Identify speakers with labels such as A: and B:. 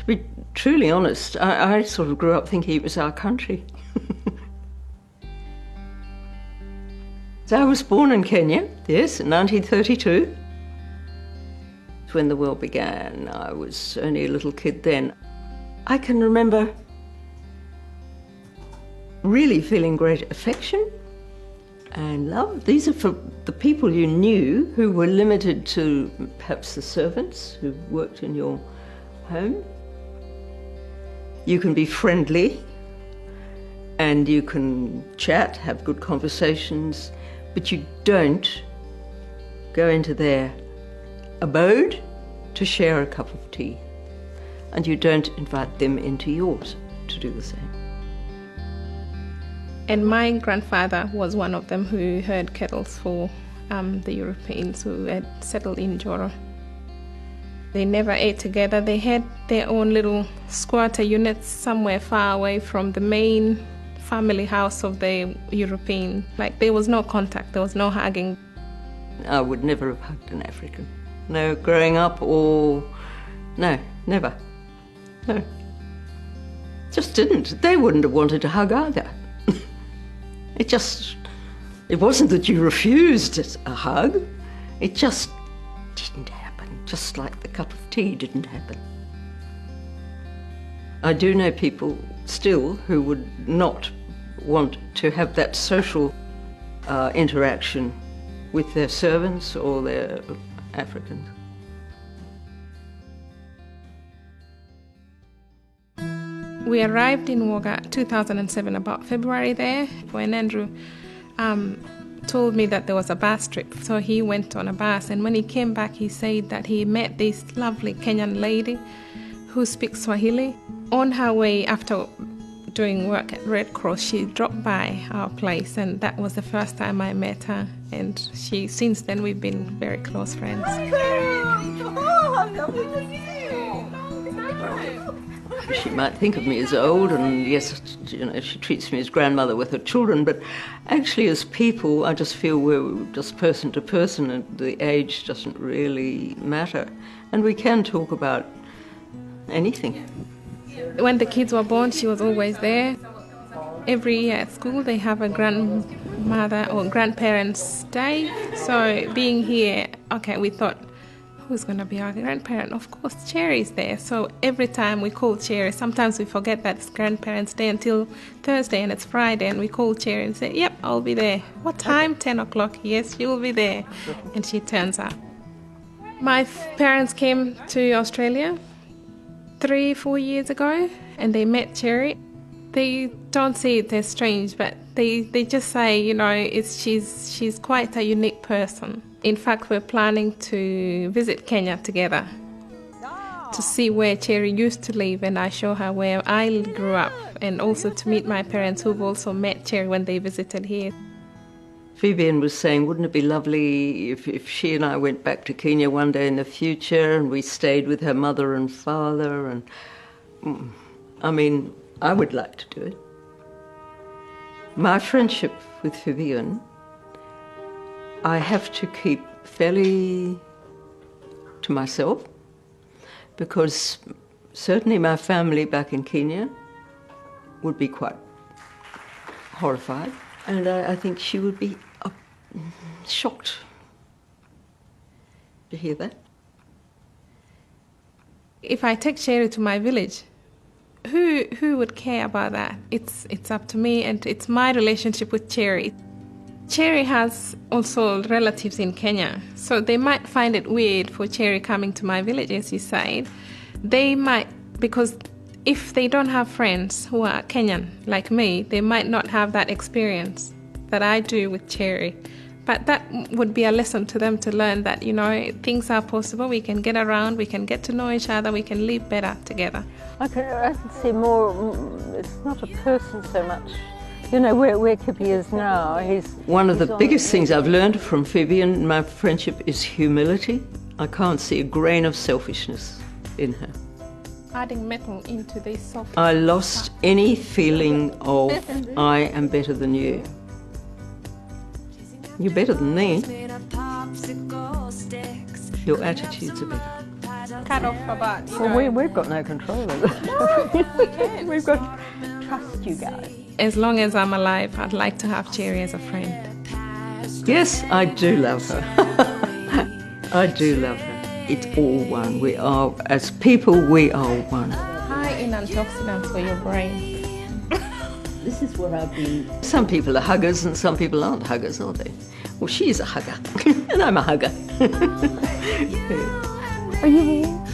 A: To be truly honest, I sort of grew up thinking it was our country. So I was born in Kenya, yes, in 1932. When the war began, I was only a little kid then. I can remember really feeling great affection and love. These are for the people you knew who were limited to perhaps the servants who worked in your home. You can be friendly and you can chat, have good conversations, but you don't go into their abode to share a cup of tea, and you don't invite them into yours to do the same.
B: And my grandfather was one of them who herd cattle for the Europeans who had settled in Joro. They never ate together. They had their own little squatter units somewhere far away from the main family house of the European. Like, there was no contact, there was no hugging.
A: I would never have hugged an African. No, growing up or... no, never. No. Just didn't. They wouldn't have wanted to hug either. It wasn't that you refused a hug, it just didn't happen, just like the cup of tea didn't happen. I do know people still who would not want to have that social interaction with their servants or their Africans.
B: We arrived in Wagga 2007, about February there, when Andrew told me that there was a bus trip. So he went on a bus, and when he came back, he said that he met this lovely Kenyan lady who speaks Swahili. On her way after doing work at Red Cross, she dropped by our place, and that was the first time I met her. And since then, we've been very close friends.
A: She might think of me as old, and yes, you know, she treats me as grandmother with her children, but actually as people, I just feel we're just person to person, and the age doesn't really matter. And we can talk about anything.
B: When the kids were born, she was always there. Every year at school, they have a grandmother or grandparents' day. So being here, okay, we thought, who's going to be our grandparent? Of course, Cherry's there. So every time we call Cherry, sometimes we forget that it's Grandparents' Day until Thursday and it's Friday, and we call Cherry and say, yep, I'll be there. What time? 10 o'clock. Yes, she'll be there. And she turns up. My parents came to Australia 3-4 years ago, and they met Cherry. They don't see it as strange, but they just say, you know, she's quite a unique person. In fact, we're planning to visit Kenya together to see where Cherry used to live, and I show her where I grew up, and also to meet my parents who've also met Cherry when they visited here.
A: Vivian was saying, wouldn't it be lovely if she and I went back to Kenya one day in the future and we stayed with her mother and father? And I mean, I would like to do it. My friendship with Vivian, I have to keep fairly to myself, because certainly my family back in Kenya would be quite horrified, and I think she would be shocked to hear that.
B: If I take Cherry to my village, who would care about that? It's up to me, and it's my relationship with Cherry. Cherry has also relatives in Kenya, so they might find it weird for Cherry coming to my village, as you said. They might, because if they don't have friends who are Kenyan like me, they might not have that experience that I do with Cherry. But that would be a lesson to them to learn that, you know, things are possible, we can get around, we can get to know each other, we can live better together.
C: I can see more, it's not a person so much. You know, where Kippy is now,
A: one of the biggest things I've learned from Vivian in my friendship is humility. I can't see a grain of selfishness in her.
B: Adding metal into this soft...
A: I lost any feeling of, I am better than you. You're better than me. Your attitudes are better.
B: cut off about, you
C: Well,
B: know.
C: we've got no control over it.
B: We can.
C: We've got to trust you guys.
B: As long as I'm alive, I'd like to have Cherry as a friend.
A: Yes, I do love her. I do love her. It's all one. We are, as people, we are one.
B: High in antioxidants for your brain.
A: This is what I've been... Some people are huggers and some people aren't huggers, are they? Well, she's a hugger and I'm a hugger.
C: Are you all?